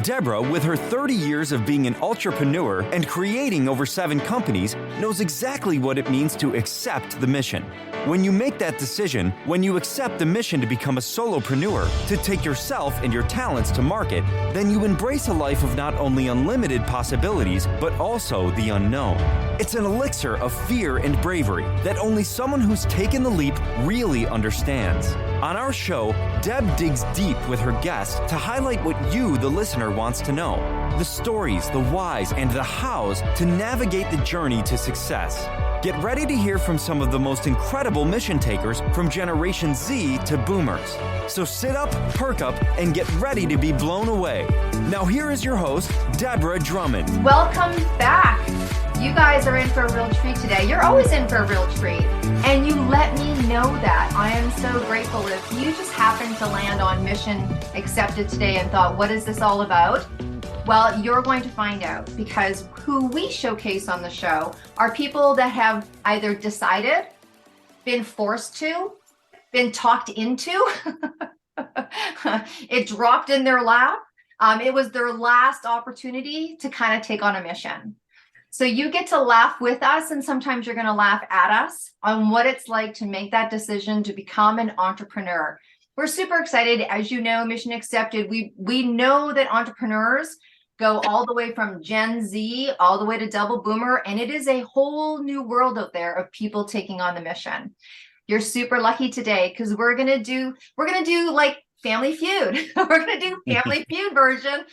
Deborah, with her 30 years of being an entrepreneur and creating over 7 companies, knows exactly what it means to accept the mission. When you make that decision, when you accept the mission to become a solopreneur, to take yourself and your talents to market, then you embrace a life of not only unlimited possibilities, but also the unknown. It's an elixir of fear and bravery that only someone who's taken the leap really understands. On our show, Deb digs deep with her guests to highlight what you, the listener, wants to know. The stories, the whys, and the hows to navigate the journey to success. Get ready to hear from some of the most incredible mission takers from Generation Z to Boomers. So sit up, perk up, and get ready to be blown away. Now here is your host, Deborah Drummond. Welcome back. You guys are in for a real treat today. You're always in for a real treat. And you let me know that. I am so grateful. If you just happened to land on Mission Accepted today and thought, what is this all about? Well, you're going to find out, because who we showcase on the show are people that have either decided, been forced to, been talked into, it dropped in their lap. It was their last opportunity to kind of take on a mission. So you get to laugh with us, and sometimes you're going to laugh at us on what it's like to make that decision to become an entrepreneur. We're super excited. As you know, Mission Accepted, we know that entrepreneurs go all the way from Gen Z all the way to double boomer, and it is a whole new world out there of people taking on the mission. You're super lucky today because we're gonna do like Family Feud. We're gonna do Family Feud version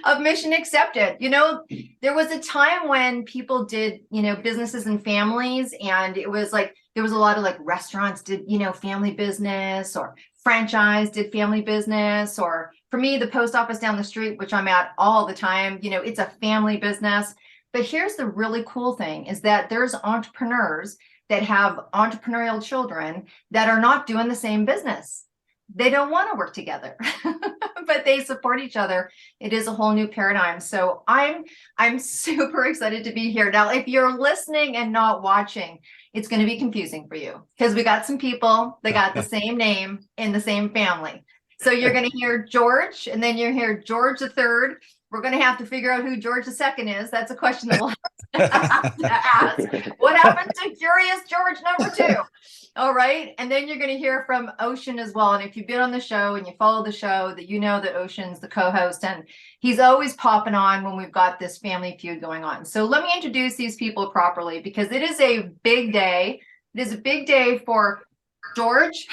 of Mission Accepted. You know, there was a time when people did, businesses and families, and it was like there was a lot of like restaurants did, family business, or franchise did family business, or for me, the post office down the street, which I'm at all the time, it's a family business. But here's the really cool thing is that there's entrepreneurs that have entrepreneurial children that are not doing the same business. They don't want to work together, but they support each other. It is a whole new paradigm. So I'm super excited to be here. Now, if you're listening and not watching, it's going to be confusing for you because we got some people that got the same name in the same family. So you're going to hear George, and then you hear George the third. We're going to have to figure out who George the second is. That's a question that we'll have to ask. What happened to Curious George number 2? All right. And then you're going to hear from Ocean as well. And if you've been on the show and you follow the show, that you know that Ocean's the co-host, and he's always popping on when we've got this Family Feud going on. So let me introduce these people properly, because it is a big day. It is a big day for George,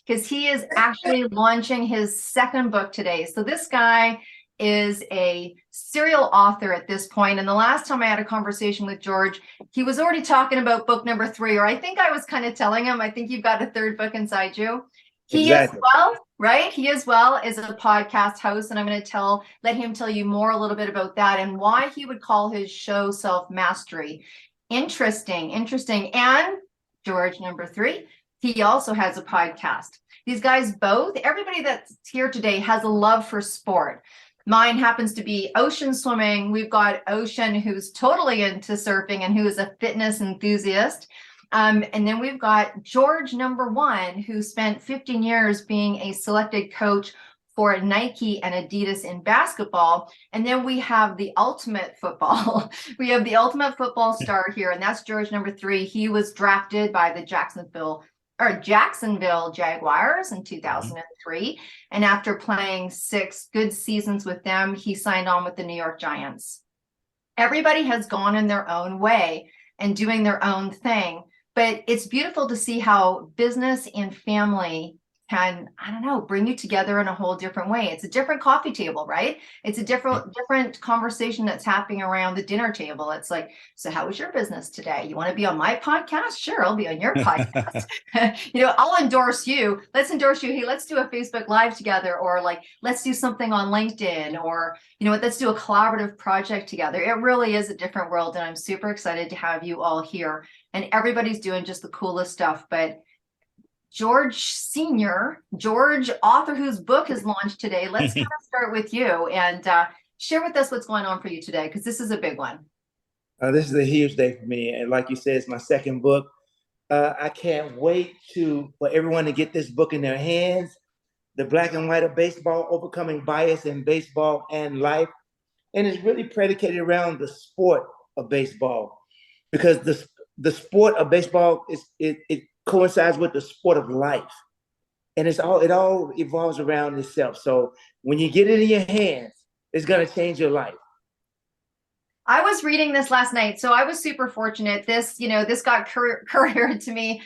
because he is actually launching his second book today. So this guy is a serial author at this point. And the last time I had a conversation with George, he was already talking about book number 3, or I think I was kind of telling him, I think you've got a third book inside you. He exactly. As well, right? He as well is a podcast host, and I'm going to let him tell you more a little bit about that and why he would call his show Self-Mastery. Interesting. And George number 3, he also has a podcast. These guys both, everybody that's here today has a love for sport. Mine happens to be ocean swimming. We've got Ocean, who's totally into surfing and who is a fitness enthusiast. And then we've got George number 1, who spent 15 years being a selected coach for Nike and Adidas in basketball. And then we have the ultimate football. We have the ultimate football star here, and that's George number 3. He was drafted by the Jacksonville Jaguars in 2003. And after playing 6 good seasons with them, he signed on with the New York Giants. Everybody has gone in their own way and doing their own thing. But it's beautiful to see how business and family can, bring you together in a whole different way. It's a different coffee table, right? It's a different conversation that's happening around the dinner table. It's like, so how was your business today? You want to be on my podcast? Sure, I'll be on your podcast. I'll endorse you. Let's endorse you. Hey, let's do a Facebook Live together, or like, let's do something on LinkedIn, or, let's do a collaborative project together. It really is a different world, and I'm super excited to have you all here. And everybody's doing just the coolest stuff, but George Sr., George, author whose book is launched today. Let's kind of start with you and share with us what's going on for you today, because this is a big one. This is a huge day for me. And like you said, it's my second book. I can't wait for everyone to get this book in their hands. the black and white of baseball, overcoming bias in baseball and life. And it's really predicated around the sport of baseball, because the sport of baseball it coincides with the sport of life, and it all evolves around itself. So when you get it in your hands, it's gonna change your life. I was reading this last night, so I was super fortunate. This got couriered to me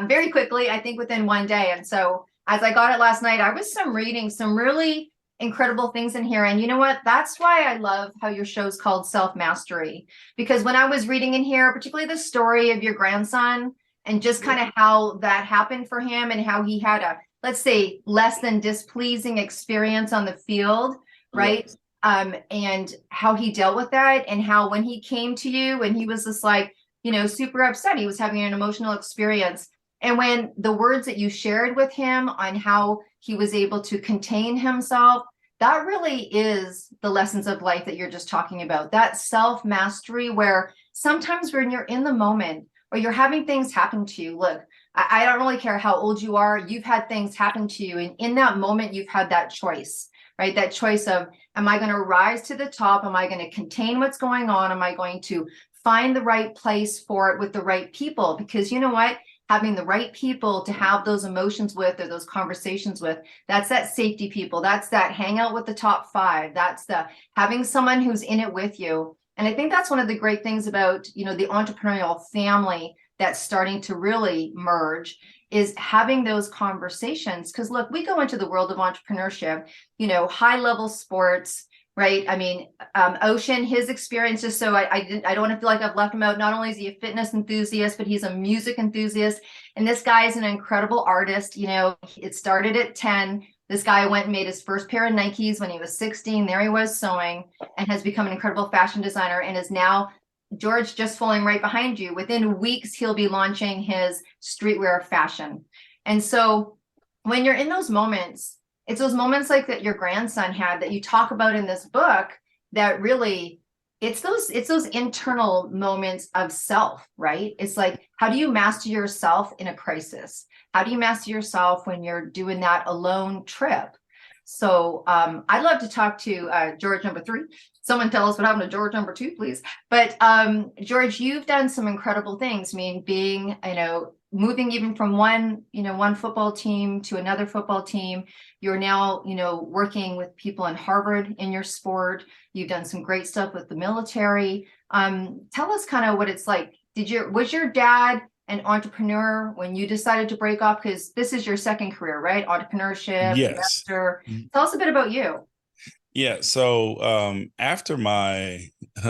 very quickly, I think within one day. And so as I got it last night, I was reading some really incredible things in here. And you know what? That's why I love how your show's called Self-Mastery. Because when I was reading in here, particularly the story of your grandson and just kind of how that happened for him and how he had a, let's say, less than displeasing experience on the field, right? Yes. And how he dealt with that, and how when he came to you and he was just like, super upset, he was having an emotional experience. And when the words that you shared with him on how he was able to contain himself, that really is the lessons of life that you're just talking about. That self-mastery, where sometimes when you're in the moment or you're having things happen to you, look, I don't really care how old you are, you've had things happen to you. And in that moment, you've had that choice, right? That choice of, am I going to rise to the top? Am I going to contain what's going on? Am I going to find the right place for it with the right people? Because you know what? Having the right people to have those emotions with, or those conversations with, that's that safety people. That's that hang out with the top 5. That's the having someone who's in it with you. And I think that's one of the great things about, the entrepreneurial family that's starting to really merge, is having those conversations. Because look, we go into the world of entrepreneurship, high level sports, right? I mean, Ocean, his experience, just so I don't want to feel like I've left him out. Not only is he a fitness enthusiast, but he's a music enthusiast. And this guy is an incredible artist. It started at 10. This guy went and made his first pair of Nikes when he was 16. There he was sewing, and has become an incredible fashion designer, and is now, George, just falling right behind you. Within weeks, he'll be launching his streetwear fashion. And so when you're in those moments, it's those moments like that your grandson had that you talk about in this book, that really, it's those internal moments of self, right? It's like, how do you master yourself in a crisis? How do you master yourself when you're doing that alone trip? So I'd love to talk to George number 3. Someone tell us what happened to George number 2, please. But George, you've done some incredible things. I mean, being, moving even from one football team to another football team. You're now, working with people in Harvard in your sport. You've done some great stuff with the military. Tell us kind of what it's like. Was your dad an entrepreneur when you decided to break off? Because this is your second career, right? Entrepreneurship, yes. Investor. Tell us a bit about you. Yeah. So after my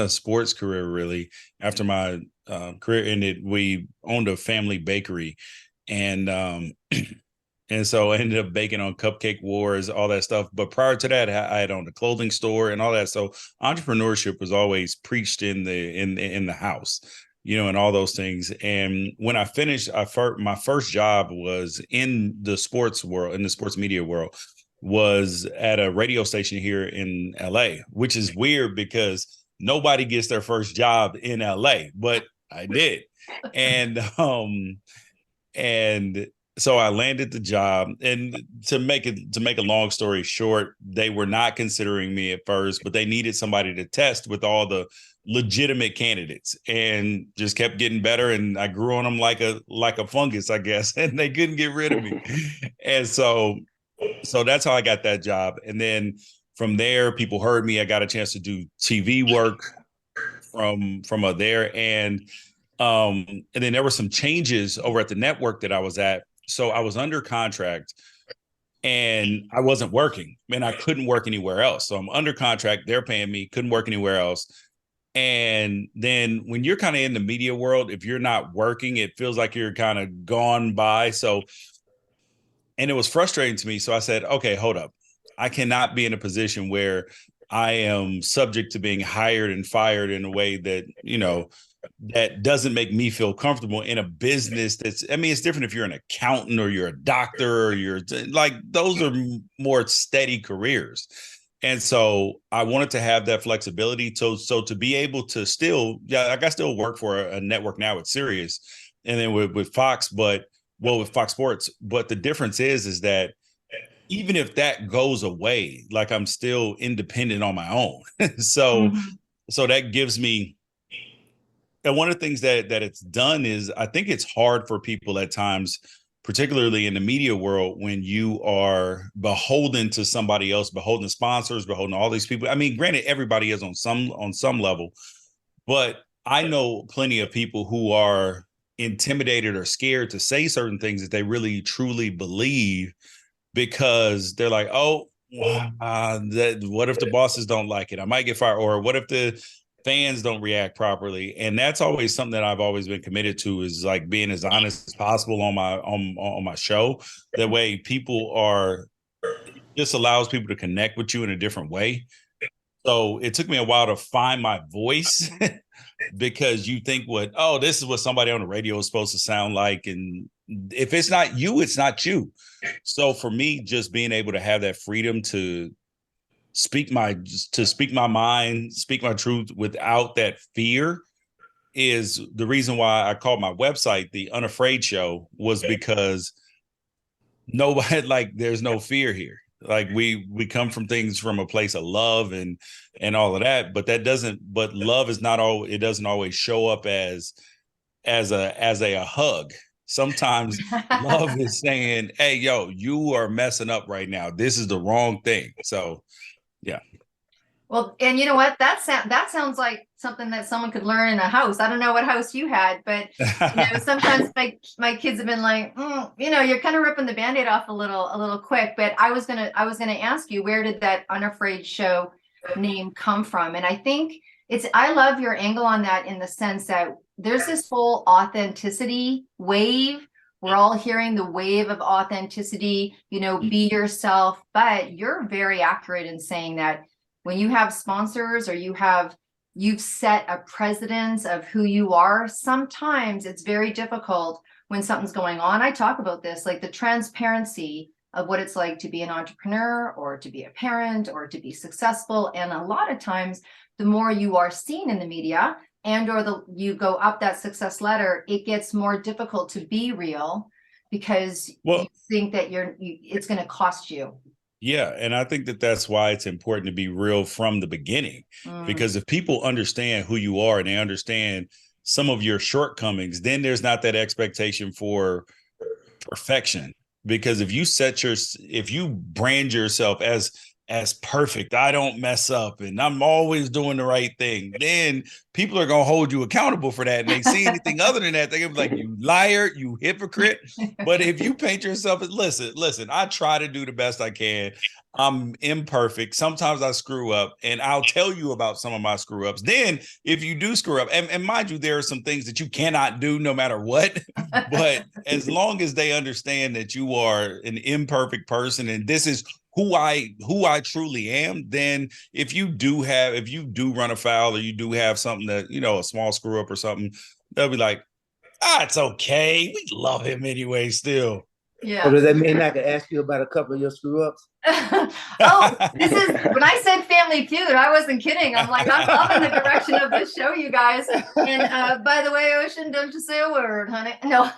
sports career, really, after my career ended, we owned a family bakery, and and so I ended up baking on Cupcake Wars, all that stuff. But prior to that, I had owned a clothing store and all that. So entrepreneurship was always preached in the house, and all those things. And when I finished, my first job was in the sports world, in the sports media world, was at a radio station here in LA, which is weird because nobody gets their first job in LA, but I did. And so I landed the job, and to make a long story short, they were not considering me at first, but they needed somebody to test with all the legitimate candidates, and just kept getting better. And I grew on them like a fungus, I guess, and they couldn't get rid of me. And so that's how I got that job. And then from there, people heard me. I got a chance to do TV work from there. And then there were some changes over at the network that I was at. So I was under contract and I wasn't working, and I couldn't work anywhere else. So I'm under contract. They're paying me, couldn't work anywhere else. And then when you're kind of in the media world, if you're not working, it feels like you're kind of gone by. And it was frustrating to me. So I said, okay, hold up. I cannot be in a position where I am subject to being hired and fired in a way that, that doesn't make me feel comfortable in a business it's different if you're an accountant or you're a doctor or you're like, those are more steady careers. And so I wanted to have that flexibility. So to be able to still work for a network now with Sirius, and then with Fox, with Fox Sports. But the difference is that even if that goes away, like I'm still independent on my own. So Mhm. so that gives me, and one of the things that it's done is I think it's hard for people at times, particularly in the media world, when you are beholden to somebody else, beholden to sponsors, beholden to all these people. I mean, granted, everybody is on some level, but I know plenty of people who are intimidated or scared to say certain things that they really truly believe, because they're like, oh, what if the bosses don't like it? I might get fired. Or what if the fans don't react properly? And that's always something that I've always been committed to, is like being as honest as possible on my show. That way people are, just allows people to connect with you in a different way. So it took me a while to find my voice because you think this is what somebody on the radio is supposed to sound like. And if it's not you, it's not you. So for me, just being able to have that freedom to speak my mind, speak my truth without that fear, is the reason why I called my website The Unafraid Show, was because nobody, like, there's no fear here. Like, we come from things from a place of love and all of that, but love is not all, it doesn't always show up as a hug. Sometimes love is saying, hey, yo, you are messing up right now, this is the wrong thing. So yeah. Well, and you know what? That sounds like something that someone could learn in a house. I don't know what house you had, but sometimes my kids have been like, you're kind of ripping the Band-Aid off a little quick. But I was gonna ask you, where did that Unafraid Show name come from? And I think I love your angle on that, in the sense that there's this whole authenticity wave. We're all hearing the wave of authenticity, be yourself, but you're very accurate in saying that when you have sponsors, or you've set a precedence of who you are, sometimes it's very difficult when something's going on. I talk about this, like the transparency of what it's like to be an entrepreneur, or to be a parent, or to be successful. And a lot of times, the more you are seen in the media, you go up that success ladder, it gets more difficult to be real, because you think that it's going to cost you. Yeah, and I think that's why it's important to be real from the beginning, because if people understand who you are and they understand some of your shortcomings, then there's not that expectation for perfection. Because if you brand yourself as perfect, I don't mess up and I'm always doing the right thing, then people are going to hold you accountable for that. And they see anything other than that, they're going to be like, you liar, you hypocrite. But if you paint yourself as, listen, I try to do the best I can. I'm imperfect. Sometimes I screw up, and I'll tell you about some of my screw ups. Then if you do screw up, and mind you, there are some things that you cannot do no matter what, but as long as they understand that you are an imperfect person and this is who I truly am, then if you do run afoul, or you do have something that, a small screw up or something, they'll be like, it's okay. We love him anyway still. Yeah. Or does that mean I can ask you about a couple of your screw ups? This is when I said Family Feud, I wasn't kidding. I'm like, I'm loving the direction of this show, you guys. And by the way, Ocean, don't you say a word, honey. No.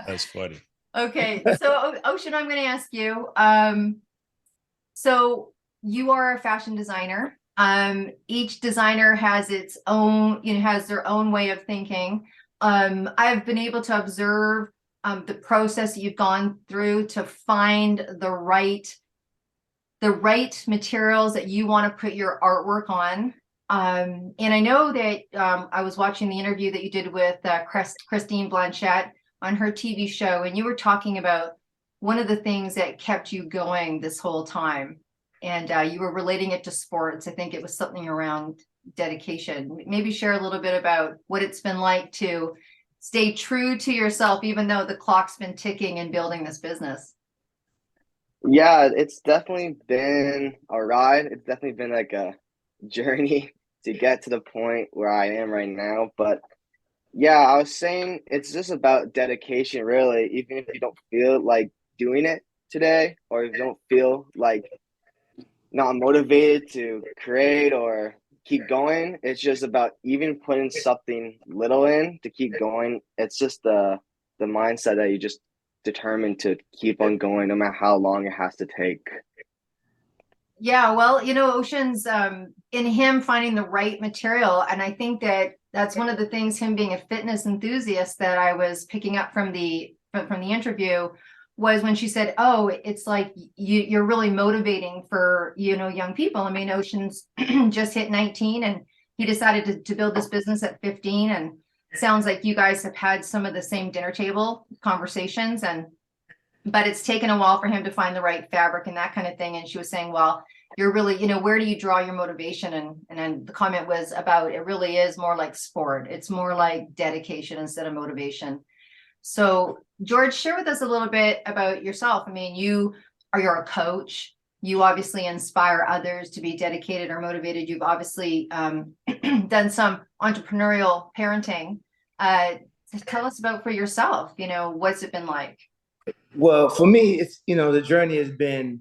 That's funny. Okay, so Ocean, I'm going to ask you. So you are a fashion designer. Each designer has its own, has their own way of thinking. I've been able to observe the process you've gone through to find the right materials that you want to put your artwork on. And I know that I was watching the interview that you did with Christine Blanchette on her TV show, and you were talking about one of the things that kept you going this whole time, and you were relating it to sports. I think it was something around dedication. Maybe share a little bit about what it's been like to stay true to yourself, even though the clock's been ticking in building this business. Yeah, it's definitely been a ride. It's definitely been like a journey to get to the point where I am right now. But yeah, I was saying it's just about dedication, really. Even if you don't feel like doing it today, or if you don't feel like not motivated to create or keep going, it's just about even putting something little in to keep going. It's just the mindset that you just determined to keep on going no matter how long it has to take. Yeah, well, Ocean's in him finding the right material. And I think that that's one of the things, him being a fitness enthusiast, that I was picking up from the interview, was when she said, oh, it's like you're really motivating for, young people. I mean, Ocean's just hit 19 and he decided to build this business at 15. And it sounds like you guys have had some of the same dinner table conversations, but it's taken a while for him to find the right fabric and that kind of thing. And she was saying, well, you're really, where do you draw your motivation? And then the comment was about, it really is more like sport. It's more like dedication instead of motivation. So George, share with us a little bit about yourself. I mean, you're a coach. You obviously inspire others to be dedicated or motivated. You've obviously done some entrepreneurial parenting. Tell us about for yourself, what's it been like? Well, for me, it's, the journey has been,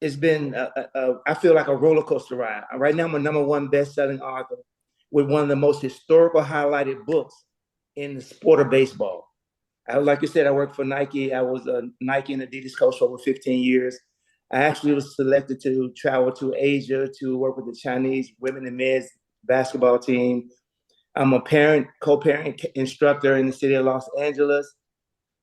I feel like a roller coaster ride. Right now, I'm a #1 best-selling author with one of the most historical highlighted books in the sport of baseball. Like you said, I worked for Nike. I was a Nike and Adidas coach for over 15 years. I actually was selected to travel to Asia to work with the Chinese women and men's basketball team. I'm a co-parent instructor in the city of Los Angeles.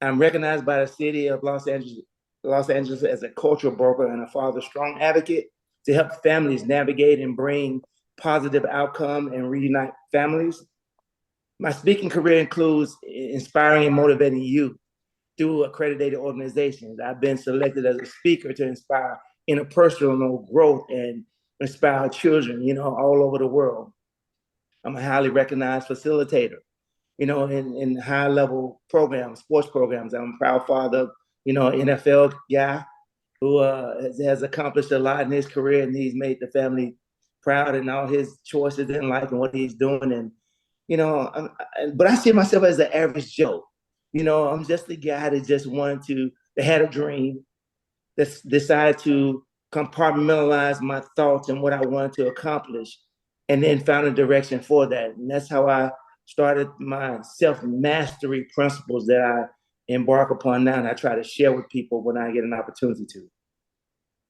I'm recognized by the city of Los Angeles as a cultural broker and a father strong advocate to help families navigate and bring positive outcome and reunite families. My speaking career includes inspiring and motivating youth through accredited organizations. I've been selected as a speaker to inspire interpersonal growth and inspire children, all over the world. I'm a highly recognized facilitator, in high level programs, sports programs. I'm a proud father, NFL guy who has accomplished a lot in his career, and he's made the family proud in all his choices in life and what he's doing. And, but I see myself as the average Joe. I'm just the guy that just that had a dream, that decided to compartmentalize my thoughts and what I wanted to accomplish, and then found a direction for that. And that's how I started my self-mastery principles that I embark upon now, and I try to share with people when I get an opportunity to.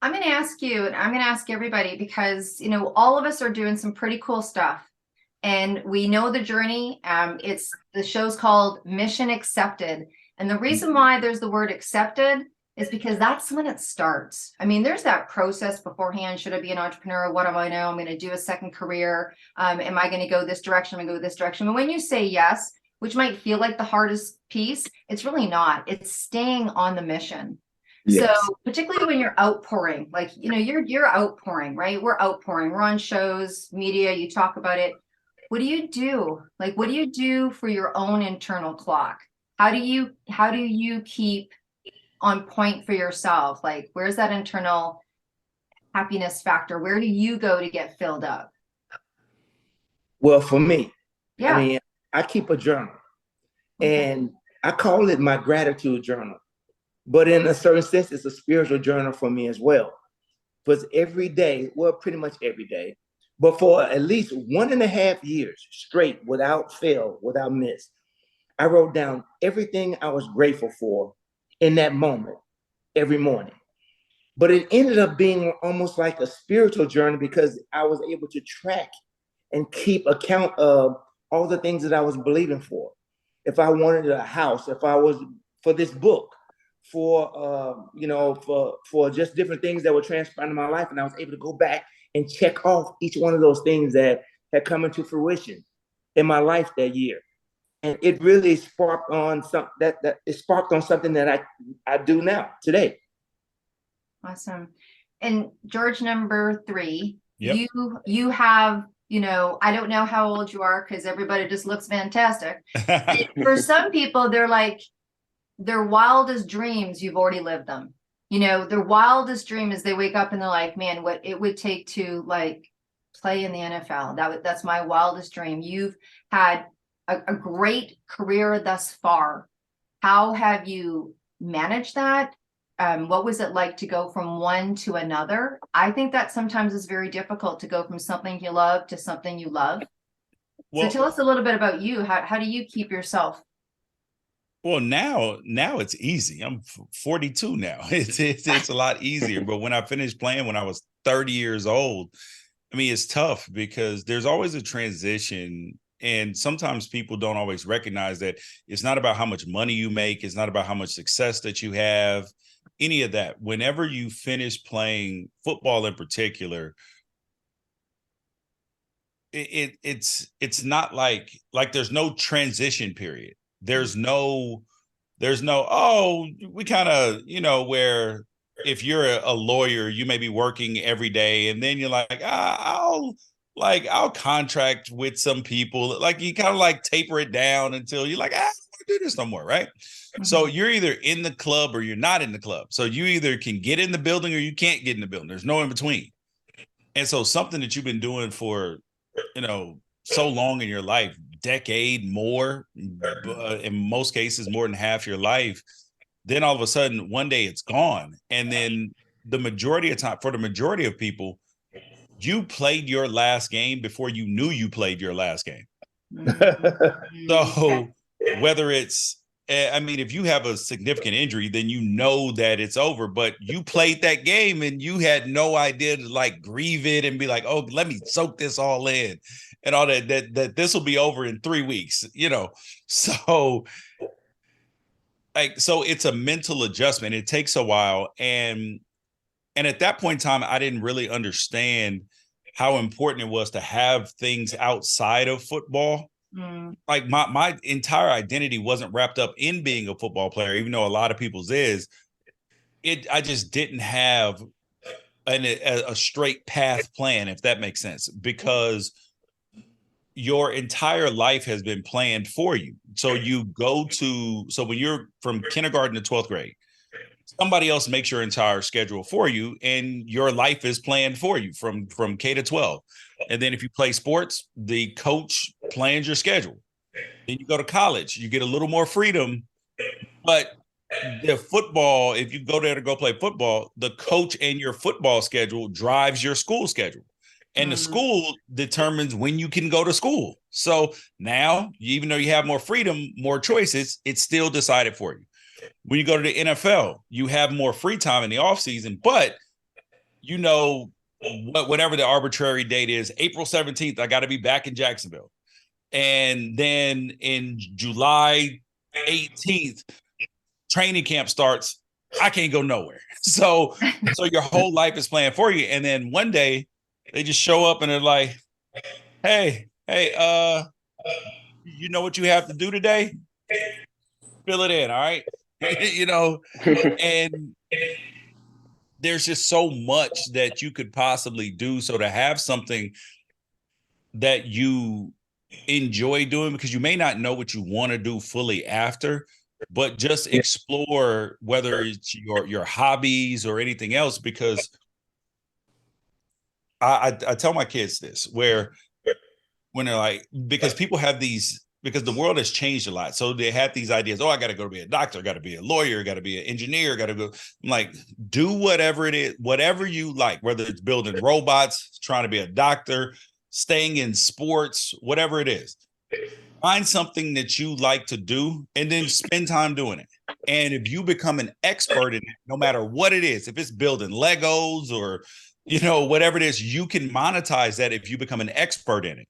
I'm going to ask you, and I'm going to ask everybody, because, all of us are doing some pretty cool stuff. And we know the journey. The show's called Mission Accepted. And the reason why there's the word accepted is because that's when it starts. I mean, there's that process beforehand. Should I be an entrepreneur? What do I know? I'm going to do a second career. Am I going to go this direction? I'm going to go this direction. But when you say yes, which might feel like the hardest piece, it's really not. It's staying on the mission. Yes. So particularly when you're outpouring, like, you're outpouring, right? We're outpouring. We're on shows, media, you talk about it. What do you do? Like, what do you do for your own internal clock? How do you keep on point for yourself? Like, where's that internal happiness factor? Where do you go to get filled up? Well, for me, I mean, I keep a journal, and I call it my gratitude journal. But in a certain sense, it's a spiritual journal for me as well. Because every day, well, pretty much every day, but for at least 1.5 years straight, without fail, without miss, I wrote down everything I was grateful for in that moment every morning. But it ended up being almost like a spiritual journey, because I was able to track and keep account of all the things that I was believing for. If I wanted a house, if I was for this book, for just different things that were transpiring in my life, and I was able to go back and check off each one of those things that had come into fruition in my life that year. And it really sparked on something that I do now today. Awesome. And George, number 3, yep. you have, I don't know how old you are, because everybody just looks fantastic. For some people, they're like, their wildest dreams, you've already lived them. Their wildest dream is they wake up and they're like, man, what it would take to like play in the NFL. That's my wildest dream. You've had a great career thus far. How have you managed that? What was it like to go from one to another? I think that sometimes is very difficult to go from something you love to something you love. Well, so tell us a little bit about you. How do you keep yourself? Well, now it's easy. I'm 42 now. It's a lot easier. But when I finished playing when I was 30 years old, I mean, it's tough because there's always a transition. And sometimes people don't always recognize that it's not about how much money you make. It's not about how much success that you have, any of that. Whenever you finish playing football in particular, it's not like there's no transition period. There's no oh, we kind of, where if you're a lawyer, you may be working every day and then you're like, I'll contract with some people. Like you kind of like taper it down until you're like, I don't want to do this no more, right? So you're either in the club or you're not in the club. So you either can get in the building or you can't get in the building. There's no in between. And so something that you've been doing for, so long in your life, decade more, in most cases, more than half your life, then all of a sudden, one day it's gone. And then the majority of time, for the majority of people, you played your last game before you knew you played your last game. So whether it's, I mean, if you have a significant injury, then you know that it's over, but you played that game and you had no idea to like grieve it and be like, oh, let me soak this all in and all that this will be over in 3 weeks, So so it's a mental adjustment. It takes a while. And at that point in time, I didn't really understand how important it was to have things outside of football. Like my entire identity wasn't wrapped up in being a football player, even though a lot of people's is. I just didn't have a straight path plan, if that makes sense, because your entire life has been planned for you. So when you're from kindergarten to 12th grade, somebody else makes your entire schedule for you, and your life is planned for you from K to 12. And then if you play sports, the coach plans your schedule. Then you go to college, you get a little more freedom. But the football, if you go there to go play football, the coach and your football schedule drives your school schedule. And the school determines when you can go to school. So now, even though you have more freedom, more choices, it's still decided for you. When you go to the NFL, you have more free time in the offseason, but whatever the arbitrary date is, April 17th, I got to be back in Jacksonville. And then in July 18th, training camp starts. I can't go nowhere. So your whole life is planned for you. And then one day they just show up and they're like, hey, you know what you have to do today? Fill it in. All right. And there's just so much that you could possibly do. So to have something that you enjoy doing, because you may not know what you want to do fully after, but just explore whether it's your hobbies or anything else. Because I tell my kids this, when they're like, because people have these, because the world has changed a lot. So they have these ideas. Oh, I got to go be a doctor, got to be a lawyer, got to be an engineer, got to go. I'm like, do whatever it is, whatever you like, whether it's building robots, trying to be a doctor, staying in sports, whatever it is. Find something that you like to do and then spend time doing it. And if you become an expert in it, no matter what it is, if it's building Legos or, whatever it is, you can monetize that if you become an expert in it.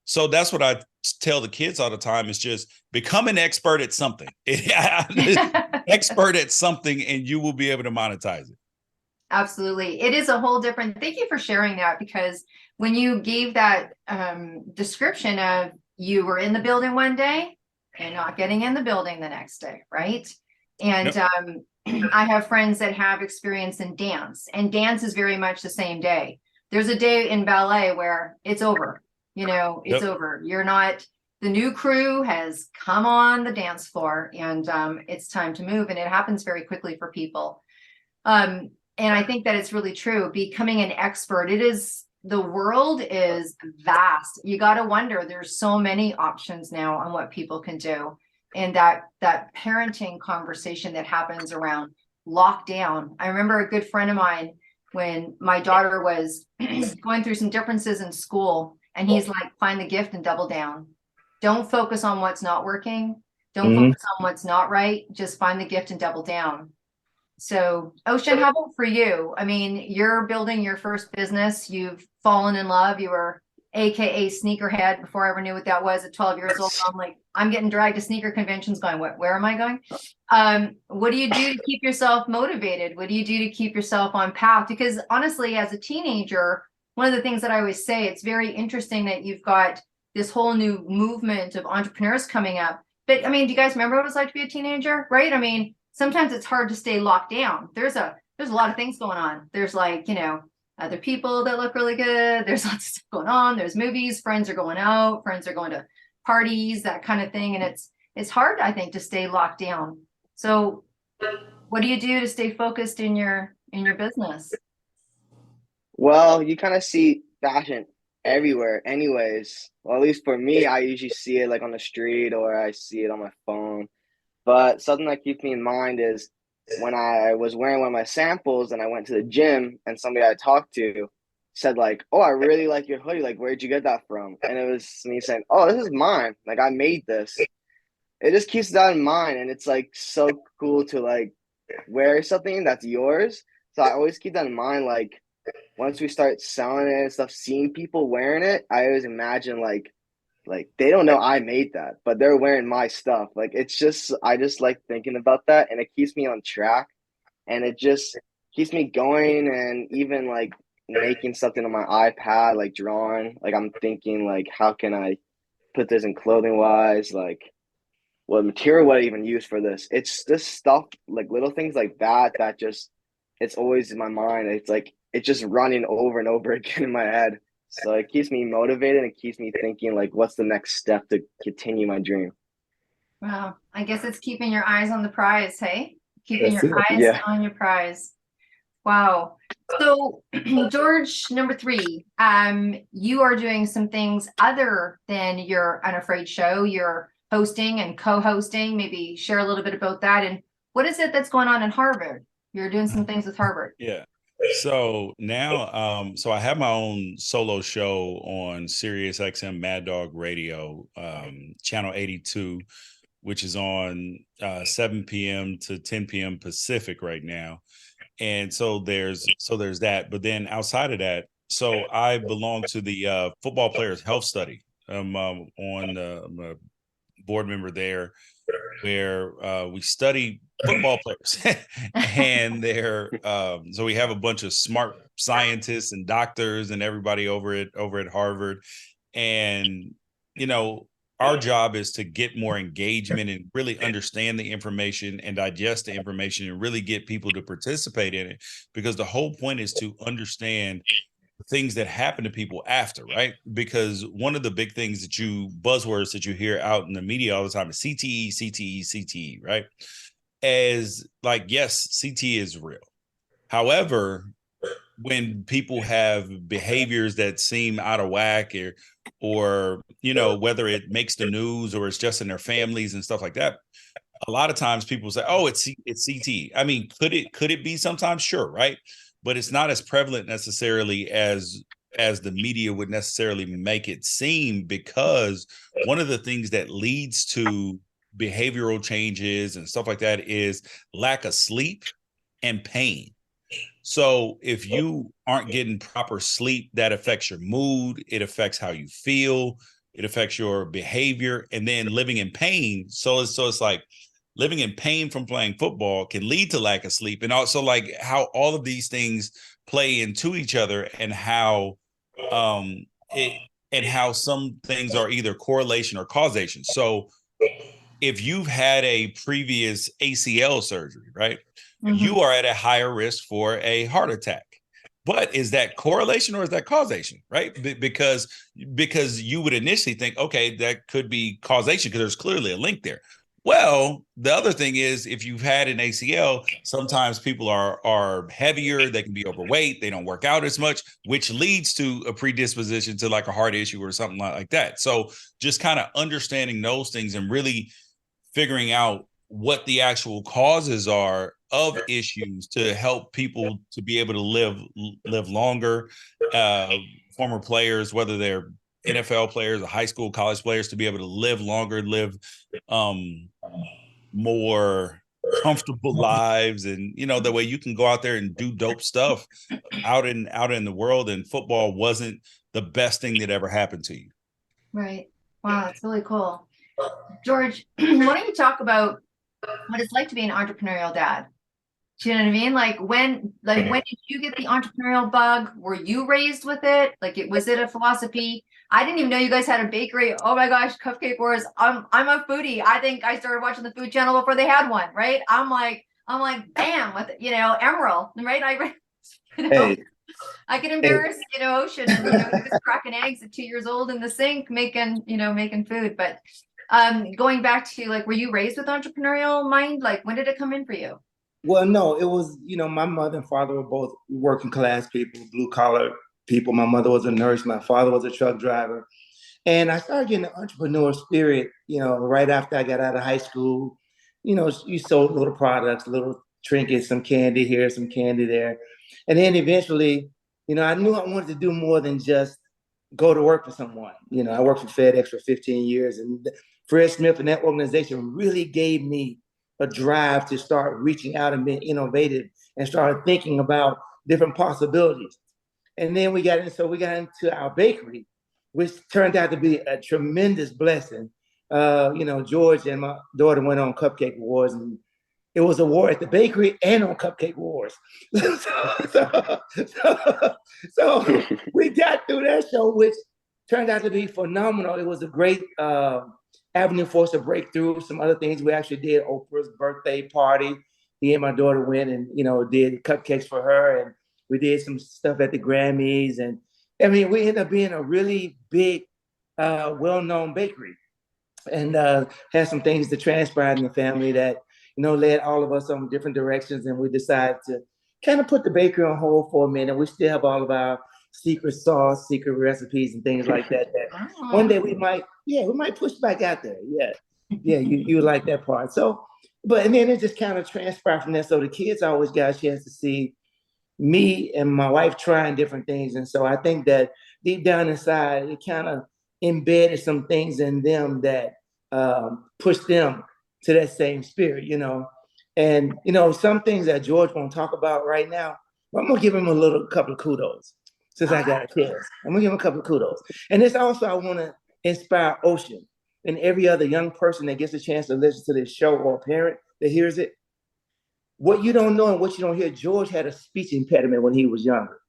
So that's what I tell the kids all the time, is just become an expert at something. Expert at something, and you will be able to monetize it. Absolutely. It is a whole different, thank you for sharing that, because when you gave that description of you were in the building one day and not getting in the building the next day, right? And Yep. I have friends that have experience in dance, and dance is very much the same day. There's a day in ballet where it's over. It's over. You're not, the new crew has come on the dance floor, and it's time to move. And it happens very quickly for people. And I think that it's really true. Becoming an expert, the world is vast. You got to wonder, there's so many options now on what people can do. And that parenting conversation that happens around lockdown. I remember a good friend of mine, when my daughter was going through some differences in school, and he's like, find the gift and double down. Don't focus on what's not working. Don't focus on what's not right. Just find the gift and double down. So, Ocean, how about for you? I mean, you're building your first business. You've fallen in love. You were AKA sneakerhead before I ever knew what that was at 12 years old. I'm like, I'm getting dragged to sneaker conventions going, where am I going? What do you do to keep yourself motivated? What do you do to keep yourself on path? Because honestly, as a teenager, one of the things that I always say, it's very interesting that you've got this whole new movement of entrepreneurs coming up. But I mean, do you guys remember what it was like to be a teenager, right? I mean, sometimes it's hard to stay locked down. There's a lot of things going on. There's like, other people that look really good. There's lots of stuff going on. There's movies, friends are going out, friends are going to parties, that kind of thing. And it's hard, I think, to stay locked down. So what do you do to stay focused in your business? Well, you kind of see fashion everywhere anyways. Well, at least for me, I usually see it like on the street or I see it on my phone. But something that keeps me in mind is when I was wearing one of my samples and I went to the gym and somebody I talked to said like, "Oh, I really like your hoodie. Like, where'd you get that from?" And it was me saying, "Oh, this is mine. Like, I made this." It just keeps that in mind, and it's like so cool to like wear something that's yours. So I always keep that in mind. Like, once we start selling it and stuff, seeing people wearing it, I always imagine like they don't know I made that, but they're wearing my stuff. Like it's just I just like thinking about that, and it keeps me on track, and it just keeps me going. And even like making something on my iPad, like drawing, like I'm thinking like how can I put this in clothing wise, like what material would I even use for this? It's this stuff, like little things like that, that just it's always in my mind. It's like it's just running over and over again in my head. So it keeps me motivated and keeps me thinking like what's the next step to continue my dream. Well, I guess it's keeping your eyes on the prize, hey? Keeping That's your it. eyes Yeah. on your prize. Wow. So, George, number 3, you are doing some things other than your Unafraid show. You're hosting and co-hosting. Maybe share a little bit about that. And what is it that's going on in Harvard? You're doing some things with Harvard. Yeah. So now, so I have my own solo show on Sirius XM Mad Dog Radio, channel 82, which is on 7 p.m. to 10 p.m. Pacific right now. And so there's that. But then outside of that, so I belong to the football players health study. I'm I'm a board member there where we study football players and they're so we have a bunch of smart scientists and doctors and everybody over at Harvard. And our job is to get more engagement and really understand the information and digest the information and really get people to participate in it, because the whole point is to understand things that happen to people after, right? Because one of the big things buzzwords that you hear out in the media all the time is CTE, CTE, CTE, right? As like, yes, CTE is real. However, when people have behaviors that seem out of whack or whether it makes the news or it's just in their families and stuff like that, a lot of times people say, "Oh, it's CTE." I mean, could it be sometimes? Sure, right? But it's not as prevalent necessarily as the media would necessarily make it seem, because one of the things that leads to behavioral changes and stuff like that is lack of sleep and pain. So if you aren't getting proper sleep, that affects your mood, it affects how you feel, it affects your behavior, and then living in pain. So it's like living in pain from playing football can lead to lack of sleep, and also like how all of these things play into each other, and how it and how some things are either correlation or causation. So if you've had a previous ACL surgery, right, you are at a higher risk for a heart attack. But is that correlation or is that causation, right? Because you would initially think, okay, that could be causation because there's clearly a link there. Well, the other thing is, if you've had an ACL, sometimes people are heavier, they can be overweight, they don't work out as much, which leads to a predisposition to like a heart issue or something like that. So just kind of understanding those things and really figuring out what the actual causes are of issues to help people to be able to live longer. Former players, whether they're NFL players, high school, college players to be able to live longer, live more comfortable lives, and the way you can go out there and do dope stuff out in the world, and football wasn't the best thing that ever happened to you. Right. Wow, that's really cool. George, why don't you talk about what it's like to be an entrepreneurial dad? Do you know what I mean? When did you get the entrepreneurial bug? Were you raised with it? Was it a philosophy? I didn't even know you guys had a bakery. Oh my gosh, Cupcake Wars. I'm a foodie. I think I started watching the Food Channel before they had one, right? I'm like, bam, with Emerald, right? Hey. I could embarrass, Ocean, and he was cracking eggs at 2 years old in the sink, making food. But going back to were you raised with entrepreneurial mind? When did it come in for you? Well, no, it was, my mother and father were both working class people, blue collar people. My mother was a nurse. My father was a truck driver. And I started getting the entrepreneur spirit, right after I got out of high school. You sold little products, little trinkets, some candy here, some candy there. And then eventually, I knew I wanted to do more than just go to work for someone. I worked for FedEx for 15 years, and Fred Smith and that organization really gave me a drive to start reaching out and being innovative and started thinking about different possibilities. And then we got into our bakery, which turned out to be a tremendous blessing. George and my daughter went on Cupcake Wars, and it was a war at the bakery and on Cupcake Wars. so we got through that show, which turned out to be phenomenal. It was a great avenue for us to break through some other things. We actually did Oprah's birthday party. Me and my daughter went and, did cupcakes for her. And we did some stuff at the Grammys. And we ended up being a really big, well-known bakery, and had some things that transpired in the family that, led all of us on different directions. And we decided to kind of put the bakery on hold for a minute. We still have all of our secret sauce, secret recipes, and things like that. One day we might push back out there. Yeah, you like that part. So, and then it just kind of transpired from there. So the kids always got a chance to see me and my wife trying different things. And so I think that deep down inside, it kind of embedded some things in them that pushed them to that same spirit, And, some things that George won't talk about right now, I'm going to give him a couple of kudos. Since I got a chance, I'm gonna give him a couple of kudos. And this also, I want to inspire Ocean and every other young person that gets a chance to listen to this show, or a parent that hears it. What you don't know and what you don't hear, George had a speech impediment when he was younger.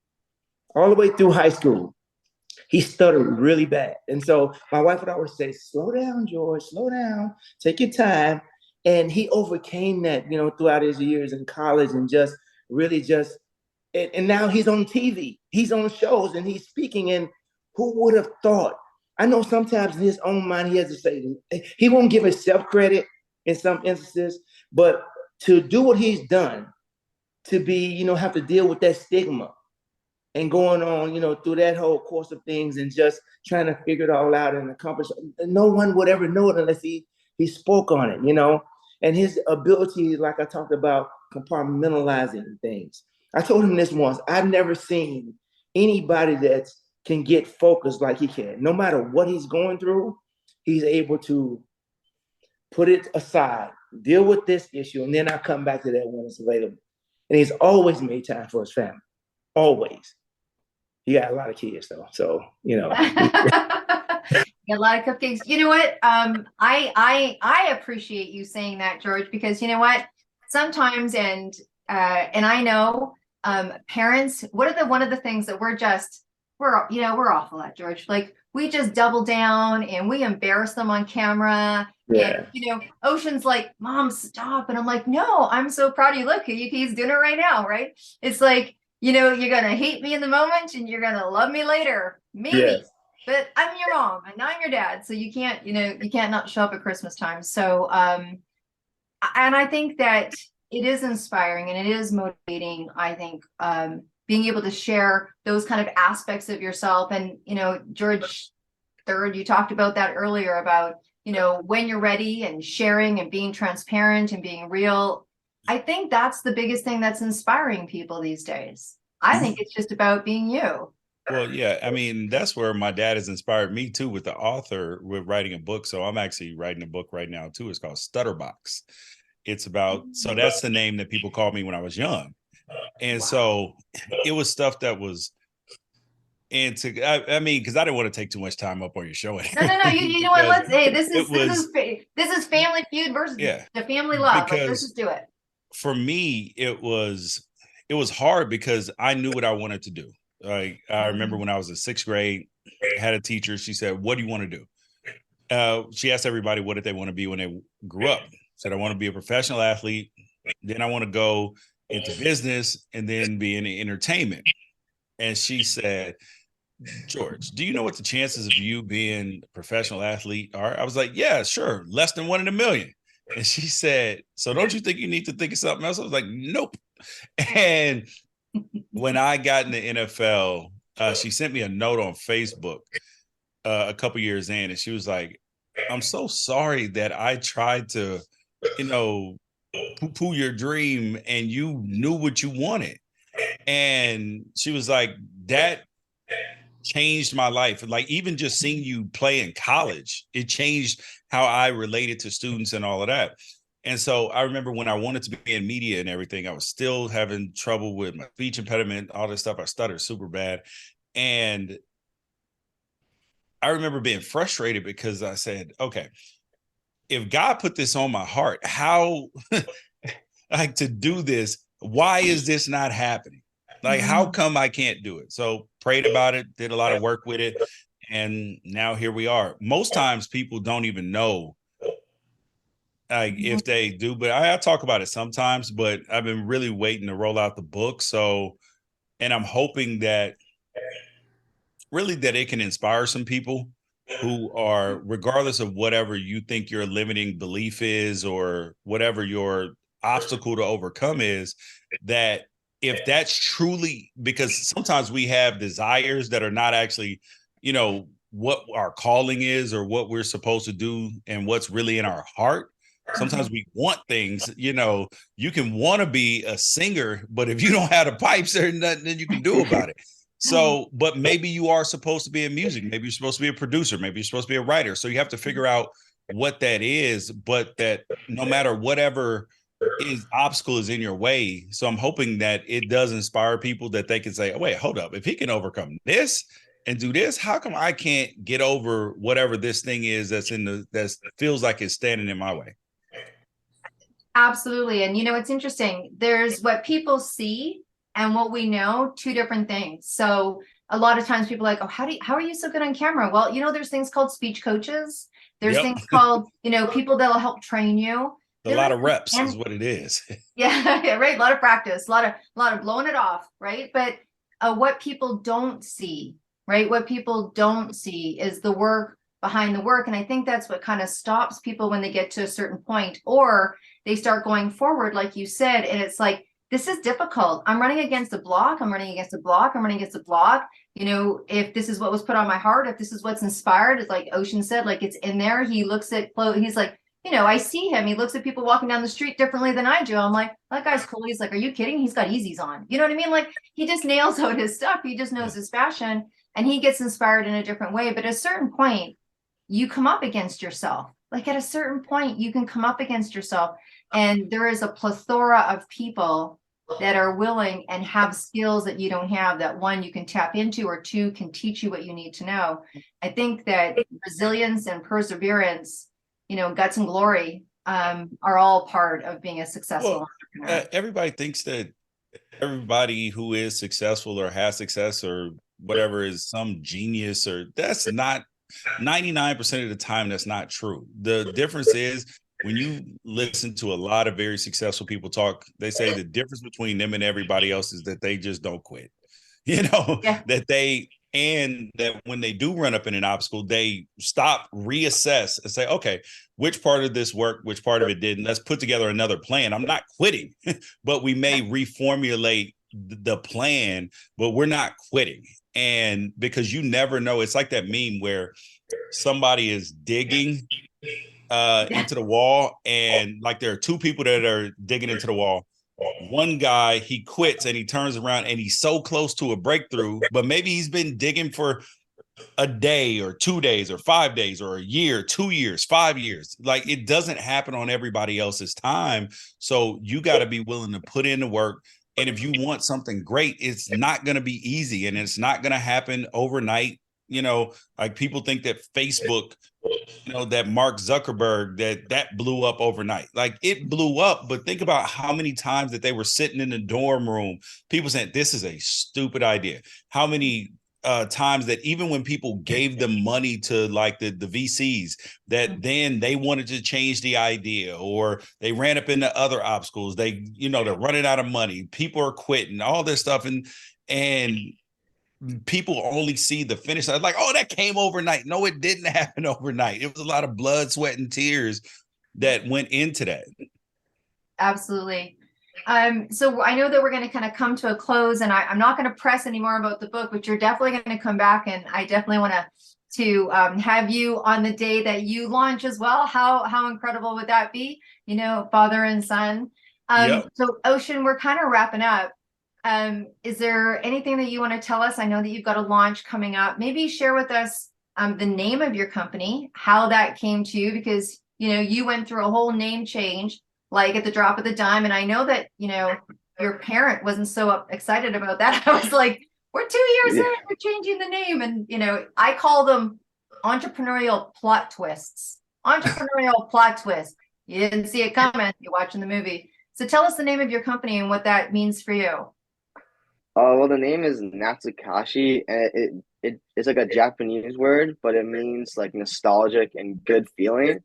All the way through high school, he stuttered really bad. And so my wife would always say, slow down, George, slow down, take your time. And he overcame that, throughout his years in college, and just really just, and now he's on TV, he's on shows, and he's speaking. And who would have thought? I know sometimes in his own mind, he has to say, he won't give himself credit in some instances, but to do what he's done, to be, have to deal with that stigma and going on, through that whole course of things, and just trying to figure it all out and accomplish. No one would ever know it unless he spoke on it, and his ability, like I talked about, compartmentalizing things. I told him this once: I've never seen anybody that can get focused like he can. No matter what he's going through, he's able to put it aside, deal with this issue, and then I'll come back to that when it's available. And he's always made time for his family. Always. He got a lot of kids though, so A lot of cupcakes. You know what? I appreciate you saying that, George, because you know what? Sometimes, and I know parents. One of the things that we're awful at, George. We just double down and we embarrass them on camera. Yeah. And Ocean's like, Mom, stop. And I'm like, no, I'm so proud of you. Look, he's doing it right now, right? It's like, you're gonna hate me in the moment and you're gonna love me later. Maybe. Yes. But I'm your mom and I'm your dad. So you can't not show up at Christmas time. So and I think that it is inspiring and it is motivating, I think, being able to share those kind of aspects of yourself. And, George Third, you talked about that earlier about, when you're ready and sharing and being transparent and being real. I think that's the biggest thing that's inspiring people these days. I think it's just about being you. Well, yeah, I mean, that's where my dad has inspired me too with the author with writing a book. So I'm actually writing a book right now too. It's called Stutterbox. It's about, so that's the name that people called me when I was young. And Wow. so it was stuff that was, I mean, because I didn't want to take too much time up on your show. No. You know what? Because Let's. Hey, it was, this is Family Feud versus yeah, the Family Love. Like, let's because just do it. for me, it was hard because I knew what I wanted to do. Like I remember when I was in sixth grade, I had a teacher. She said, "What do you want to do?" She asked everybody what did they want to be when they grew up. Said, "I want to be a professional athlete. Then I want to go into business and then be in entertainment." And she said, "George, do you know what the chances of you being a professional athlete are?" I was like, "Yeah, sure, less than 1 in a million." And she said, "So don't you think you need to think of something else?" I was like, "Nope." And when I got in the NFL, she sent me a note on Facebook a couple years in, and she was like, "I'm so sorry that I tried to, you know, poo-poo your dream and you knew what you wanted." And she was like, "That changed my life. Like even just seeing you play in college, it changed how I related to students and all of that." And so I remember when I wanted to be in media and everything, I was still having trouble with my speech impediment, all this stuff. I stuttered super bad. And I remember being frustrated because I said, okay, if God put this on my heart, how like to do this, why is this not happening? Like, how come I can't do it? So prayed about it, did a lot of work with it. And now here we are. Most times people don't even know like if they do, but I talk about it sometimes, but I've been really waiting to roll out the book. So, and I'm hoping that really that it can inspire some people who are, regardless of whatever you think your limiting belief is or whatever your obstacle to overcome is, that if that's truly, because sometimes we have desires that are not actually, what our calling is or what we're supposed to do and what's really in our heart. Sometimes we want things, you can want to be a singer, but if you don't have the pipes, there's nothing you can do about it. So, but maybe you are supposed to be in music. Maybe you're supposed to be a producer. Maybe you're supposed to be a writer. So you have to figure out what that is, but that no matter whatever obstacle is in your way. So I'm hoping that it does inspire people that they can say, oh, wait, hold up. If he can overcome this and do this, how come I can't get over whatever this thing is that feels like it's standing in my way? Absolutely. And it's interesting. There's what people see and what we know, two different things. So a lot of times people are like, oh, how are you so good on camera? Well, there's things called speech coaches. There's things called, people that'll help train you. A lot of reps is what it is. Yeah, right. A lot of practice, a lot of blowing it off, right? But what people don't see, right? What people don't see is the work behind the work. And I think that's what kind of stops people when they get to a certain point, or they start going forward, like you said, and it's like, this is difficult. I'm running against a block. I'm running against a block. I'm running against a block. If this is what was put on my heart, if this is what's inspired, it's like Ocean said, like it's in there. He looks at clothes. He's like, I see him. He looks at people walking down the street differently than I do. I'm like, that guy's cool. He's like, are you kidding? He's got Yeezys on. You know what I mean? Like he just nails out his stuff. He just knows his fashion and he gets inspired in a different way. But at a certain point, you come up against yourself. Like at a certain point, you can come up against yourself. And there is a plethora of people that are willing and have skills that you don't have, that one, you can tap into, or two, can teach you what you need to know. I think that resilience and perseverance, guts and glory, are all part of being a successful entrepreneur. Everybody thinks that everybody who is successful or has success or whatever is some genius, or that's not 99% of the time. That's not true. The difference is when you listen to a lot of very successful people talk, they say the difference between them and everybody else is that they just don't quit, and that when they do run up in an obstacle, they stop, reassess, and say, okay, which part of this worked, which part of it didn't? Let's put together another plan. I'm not quitting, but we may reformulate the plan, but we're not quitting. And because you never know, it's like that meme where somebody is digging into the wall, and like there are two people that are digging into the wall. one guy, he quits and he turns around and he's so close to a breakthrough, but maybe he's been digging for a day or 2 days or 5 days or a year, 2 years, 5 years. Like, it doesn't happen on everybody else's time. So you got to be willing to put in the work. And if you want something great, it's not going to be easy, and it's not going to happen overnight. Like, people think that Facebook, that Mark Zuckerberg, that blew up overnight. Like, it blew up, but think about how many times that they were sitting in the dorm room, people saying, this is a stupid idea. How many times that even when people gave them money to, like, the VCs, that then they wanted to change the idea, or they ran up into other obstacles. They're running out of money. People are quitting, all this stuff. And people only see the finish line, like, oh, that came overnight. No, it didn't happen overnight. It was a lot of blood, sweat, and tears that went into that. Absolutely. So I know that we're going to kind of come to a close, and I'm not going to press anymore about the book, but you're definitely going to come back, and I definitely want to have you on the day that you launch as well. How incredible would that be? Father and son. Yep. So Ocean, we're kind of wrapping up. Is there anything that you want to tell us? I know that you've got a launch coming up. Maybe share with us the name of your company, how that came to you, because you went through a whole name change, like at the drop of the dime. And I know that your parent wasn't so excited about that. I was like, we're 2 years in, we're changing the name. And I call them entrepreneurial plot twists. Entrepreneurial plot twist. You didn't see it coming. You're watching the movie. So tell us the name of your company and what that means for you. Well, the name is Natsukashi, and it's like a Japanese word, but it means like nostalgic and good feeling.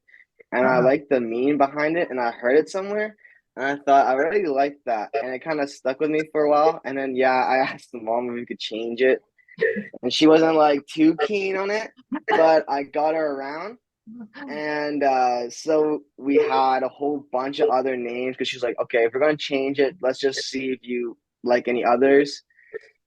And I like the meaning behind it, and I heard it somewhere, and I thought I really liked that, and it kind of stuck with me for a while. And then I asked the mom if we could change it, and she wasn't like too keen on it, but I got her around. And so we had a whole bunch of other names, because she was like, okay, if we're going to change it, let's just see if you like any others.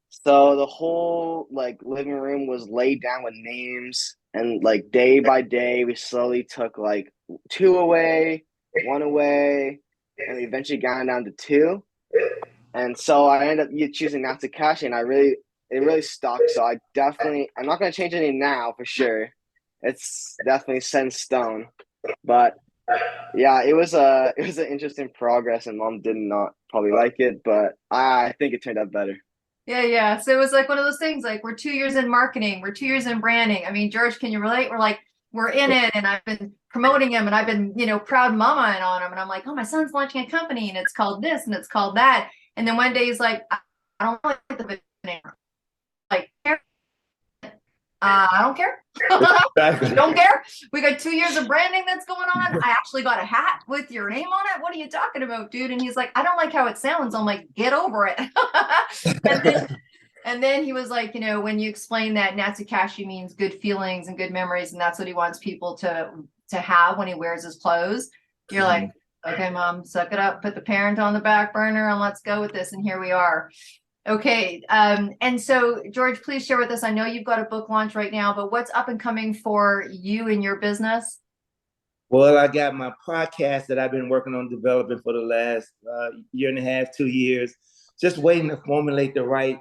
So the whole like living room was laid down with names, and like day by day, we slowly took like 2 away, 1 away, and we eventually got down to 2. And so I ended up choosing Natsukashi, and it really stuck. So I'm not going to change any now for sure. It's definitely set in stone. But yeah, it was an interesting progress, and mom did not probably like it, but I think it turned out better. Yeah. So it was like one of those things, like, we're 2 years in marketing, we're 2 years in branding. I mean, George, can you relate? We're in it, and I've been promoting him, and I've been, proud mama on him. And I'm like, oh, my son's launching a company, and it's called this and it's called that. And then one day he's like, I don't like the name. Like, I don't care. You don't care. We got 2 years of branding that's going on. I actually got a hat with your name on it. What are you talking about, dude? And he's like, I don't like how it sounds. I'm like, get over it. and then he was like, when you explain that Natsukashi means good feelings and good memories, and that's what he wants people to have when he wears his clothes, you're like, okay, mom, suck it up, put the parent on the back burner, and let's go with this. And here we are. Okay. And so, George, please share with us. I know you've got a book launch right now, but what's up and coming for you and your business? Well, I got my podcast that I've been working on developing for the last year and a half, 2 years, just waiting to formulate the right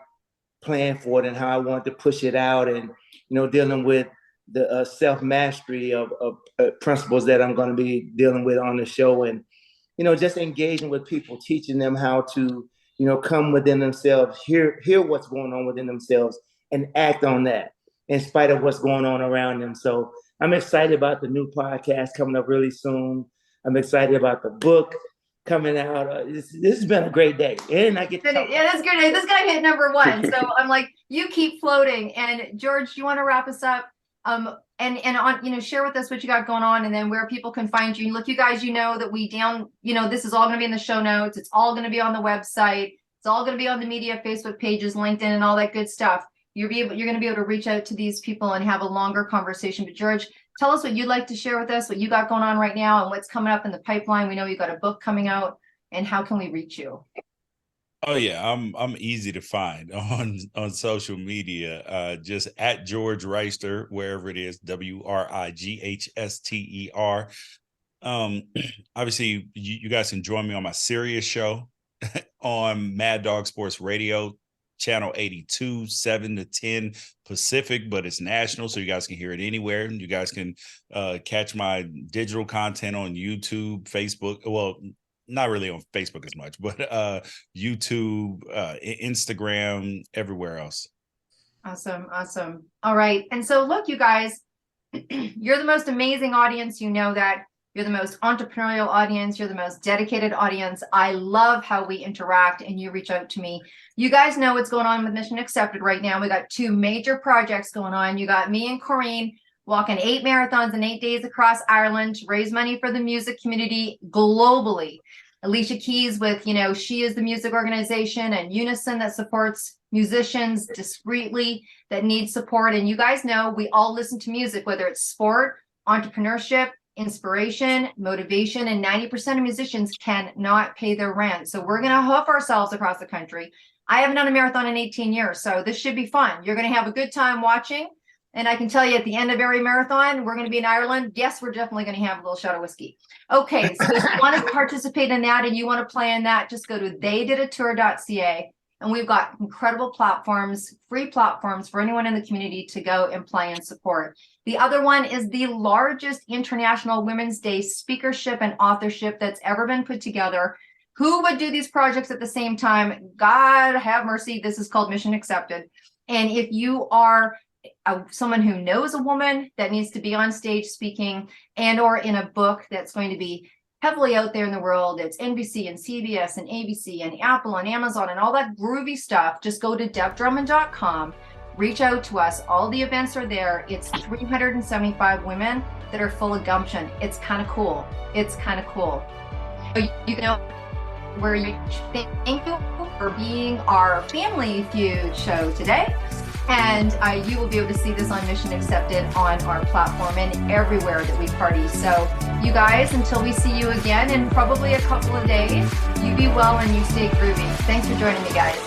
plan for it and how I want to push it out, and, dealing with the self-mastery of principles that I'm going to be dealing with on the show, and, just engaging with people, teaching them how to come within themselves, hear what's going on within themselves, and act on that in spite of what's going on around them. So I'm excited about the new podcast coming up really soon. I'm excited about the book coming out. This has been a great day. And I get that's good. This guy hit number 1. So I'm like, you keep floating. And George, do you want to wrap us up? And on, share with us what you got going on, and then where people can find you. Look, you guys, that this is all going to be in the show notes. It's all going to be on the website. It's all going to be on the media, Facebook pages, LinkedIn, and all that good stuff. You're going to be able to reach out to these people and have a longer conversation. But George, tell us what you'd like to share with us, what you got going on right now, and what's coming up in the pipeline. We know you got a book coming out, and how can we reach you? Oh yeah, I'm easy to find on social media. Just at George Reister, wherever it is, WRIGHSTER. Obviously, you guys can join me on my Sirius show. on Mad Dog Sports Radio, channel 82, 7 to 10 Pacific, but it's national, so you guys can hear it anywhere. You guys can catch my digital content on YouTube, Facebook. Well, not really on Facebook as much, but YouTube, Instagram, everywhere else. Awesome. Awesome. All right. And so look, you guys, you're the most amazing audience. You know that. You're the most entrepreneurial audience. You're the most dedicated audience. I love how we interact and you reach out to me. You guys know what's going on with Mission Accepted right now. We got 2 major projects going on. You got me and Corinne walking 8 marathons in 8 days across Ireland to raise money for the music community globally. Alicia Keys with, She Is the Music Organization, and Unison that supports musicians discreetly that need support. And you guys know we all listen to music, whether it's sport, entrepreneurship, inspiration, motivation, and 90% of musicians cannot pay their rent. So we're going to hoof ourselves across the country. I haven't done a marathon in 18 years, so this should be fun. You're going to have a good time watching. And I can tell you at the end of every marathon, we're going to be in Ireland. Yes, we're definitely going to have a little shot of whiskey. Okay, so if you want to participate in that and you want to play in that, just go to theydidatour.ca. And we've got incredible platforms, free platforms for anyone in the community to go and play and support. The other one is the largest International Women's Day speakership and authorship that's ever been put together. Who would do these projects at the same time? God have mercy. This is called Mission Accepted. And if you are someone who knows a woman that needs to be on stage speaking and or in a book that's going to be heavily out there in the world, it's NBC and CBS and ABC and Apple and Amazon and all that groovy stuff, just go to debdrummond.com, reach out to us. All the events are there. It's 375 women that are full of gumption. It's kind of cool. It's kind of cool. You can know where you thank you for being our Family Feud show today. And you will be able to see this on Mission Accepted on our platform and everywhere that we party. So you guys, until we see you again in probably a couple of days, you be well and you stay groovy. Thanks for joining me, guys.